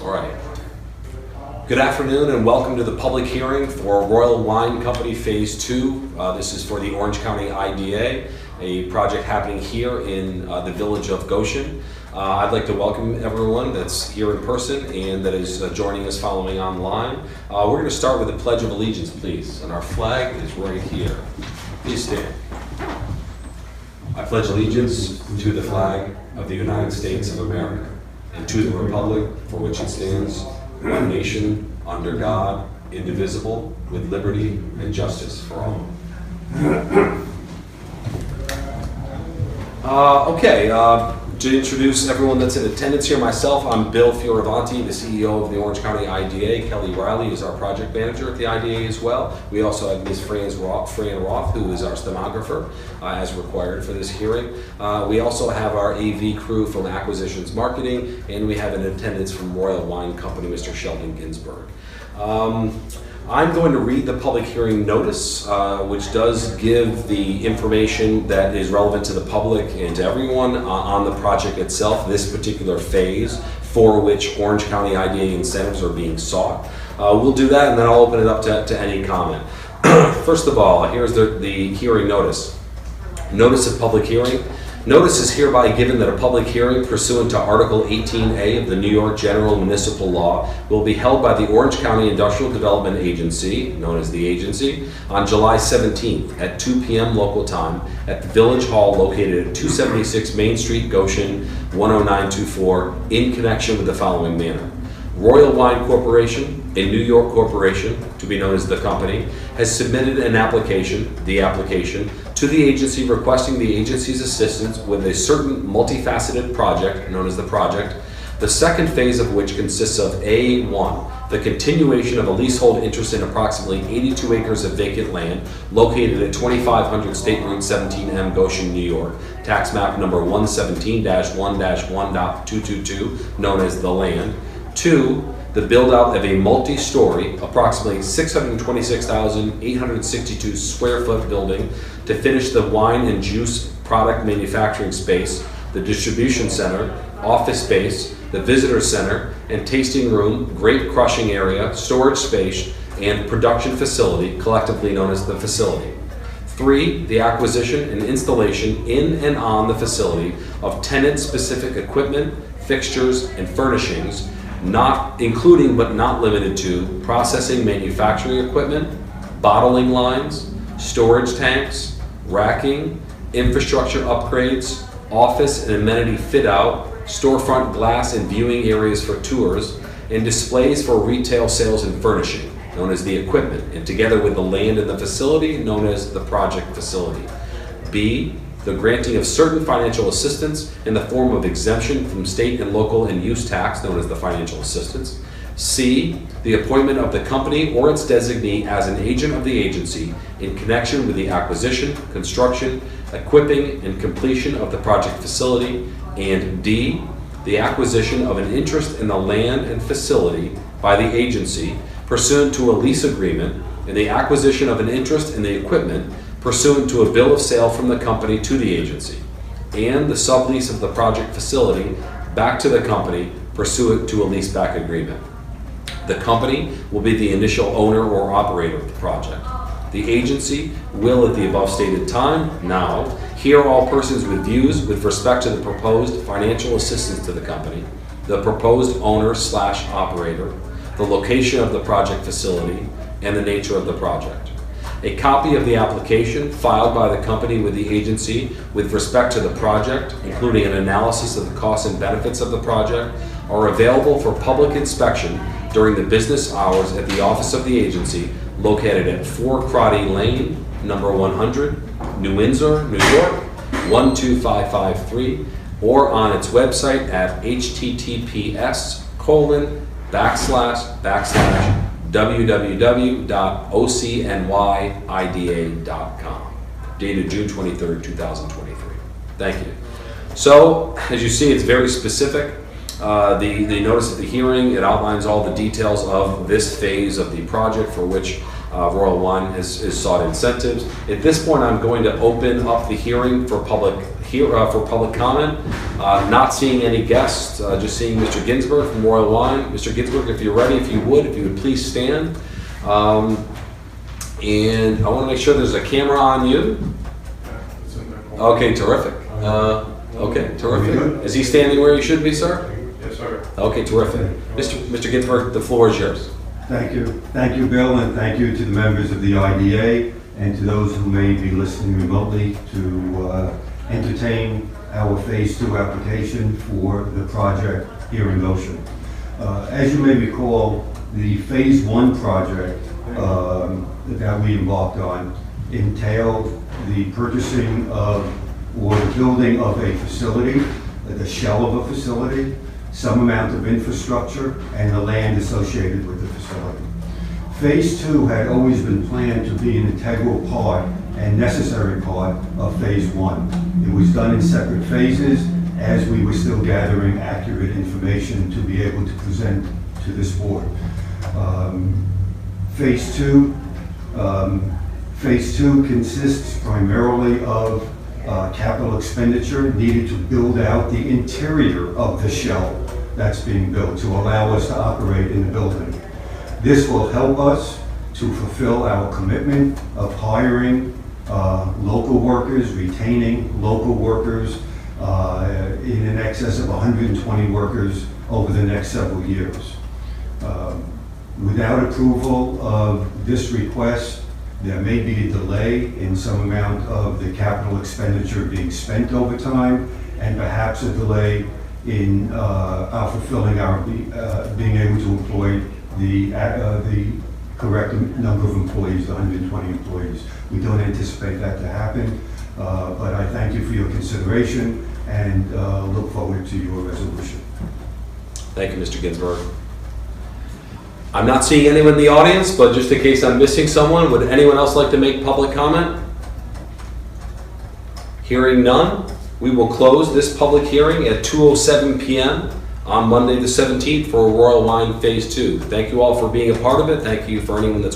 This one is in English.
All right. Good afternoon and welcome to the public hearing for Royal Wine Company Phase 2. This is for the Orange County IDA, a project happening here in the village of Goshen. I'd like to welcome everyone that's here in person and that is joining us following online. We're going to start with the Pledge of Allegiance, please. And our flag is right here. Please stand. I pledge allegiance to the flag of the United States of America and to the republic for which it stands, one nation, under God, indivisible, with liberty and justice for all. To introduce everyone that's in attendance here, myself, I'm Bill Fioravanti, the CEO of the Orange County IDA. Kelly Riley is our project manager at the IDA as well. We also have Ms. Fran Roth, who is our stenographer, as required for this hearing. We also have our AV crew from Acquisitions Marketing, and we have an attendance from Royal Wine Company, Mr. Sheldon Ginsberg. I'm going to read the public hearing notice, which does give the information that is relevant to the public and to everyone on the project itself, this particular phase for which Orange County IDA incentives are being sought. We'll do that and then I'll open it up to any comment. First of all, here's the hearing notice. Notice of public hearing. Notice is hereby given that a public hearing pursuant to Article 18A of the New York General Municipal Law will be held by the Orange County Industrial Development Agency, known as the Agency, on July 17th at 2 p.m. local time at the Village Hall located at 276 Main Street, Goshen, 10924, in connection with the following manner. Royal Wine Corporation, a New York corporation, to be known as the company, has submitted an application, to the agency requesting the agency's assistance with a certain multifaceted project, known as the project, the second phase of which consists of A1, the continuation of a leasehold interest in approximately 82 acres of vacant land located at 2500 State Route 17M, Goshen, New York, tax map number 117-1-1.222, known as the land. 2, the build-out of a multi-story, approximately 626,862 square foot building to finish the wine and juice product manufacturing space, the distribution center, office space, the visitor center, and tasting room, grape crushing area, storage space, and production facility, collectively known as the facility. 3, the acquisition and installation in and on the facility of tenant-specific equipment, fixtures, and furnishings, not including but not limited to processing manufacturing equipment, bottling lines, storage tanks, racking, infrastructure upgrades, office and amenity fit out, storefront glass and viewing areas for tours, and displays for retail sales and furnishing, known as the equipment, and together with the land in the facility, known as the project facility. B, the granting of certain financial assistance in the form of exemption from state and local and use tax, known as the financial assistance. C, the appointment of the company or its designee as an agent of the agency in connection with the acquisition, construction, equipping, and completion of the project facility. And D, the acquisition of an interest in the land and facility by the agency pursuant to a lease agreement and the acquisition of an interest in the equipment pursuant to a bill of sale from the company to the agency, and the sublease of the project facility back to the company pursuant to a leaseback agreement. The company will be the initial owner or operator of the project. The agency will, at the above stated time, now, hear all persons with views with respect to the proposed financial assistance to the company, the proposed owner/operator, the location of the project facility, and the nature of the project. A copy of the application filed by the company with the agency with respect to the project, including an analysis of the costs and benefits of the project, are available for public inspection during the business hours at the office of the agency located at 4 Crotty Lane, number 100, New Windsor, New York, 12553, or on its website at https://www.ocnyida.com, dated June 23rd, 2023. Thank you. So, as you see, it's very specific. The notice of the hearing, it outlines all the details of this phase of the project for which Royal Wine has sought incentives. At this point, I'm going to open up the hearing for public here for public comment. Not seeing any guests, just seeing Mr. Ginsberg from Royal Wine. Mr. Ginsberg, if you're ready, if you would please stand. And I want to make sure there's a camera on you. Okay, terrific. Okay, terrific. Is he standing where he should be, sir? Yes, sir. Okay, terrific. Mr. Ginsberg, the floor is yours. Thank you. Thank you, Bill, and thank you to the members of the IDA and to those who may be listening remotely to entertain our Phase 2 application for the project here in Goshen. As you may recall, the Phase 1 project that we embarked on entailed the purchasing of or the building of a facility, the shell of a facility, some amount of infrastructure, and the land associated with the facility. Phase 2 had always been planned to be an integral part and necessary part of Phase 1. It was done in separate phases as we were still gathering accurate information to be able to present to this board. Phase 2 consists primarily of capital expenditure needed to build out the interior of the shell that's being built to allow us to operate in the building. This will help us to fulfill our commitment of hiring local workers, retaining local workers in an excess of 120 workers over the next several years. Without approval of this request, there may be a delay in some amount of the capital expenditure being spent over time, and perhaps a delay in our fulfilling our being able to employ the correct number of employees, the 120 employees. We don't anticipate that to happen, but I thank you for your consideration and look forward to your resolution. Thank you, Mr. Ginsberg. I'm not seeing anyone in the audience, but just in case I'm missing someone, would anyone else like to make public comment? Hearing none, we will close this public hearing at 2:07 p.m. on Monday the 17th for Royal Wine Phase 2. Thank you all for being a part of it. Thank you for anyone that's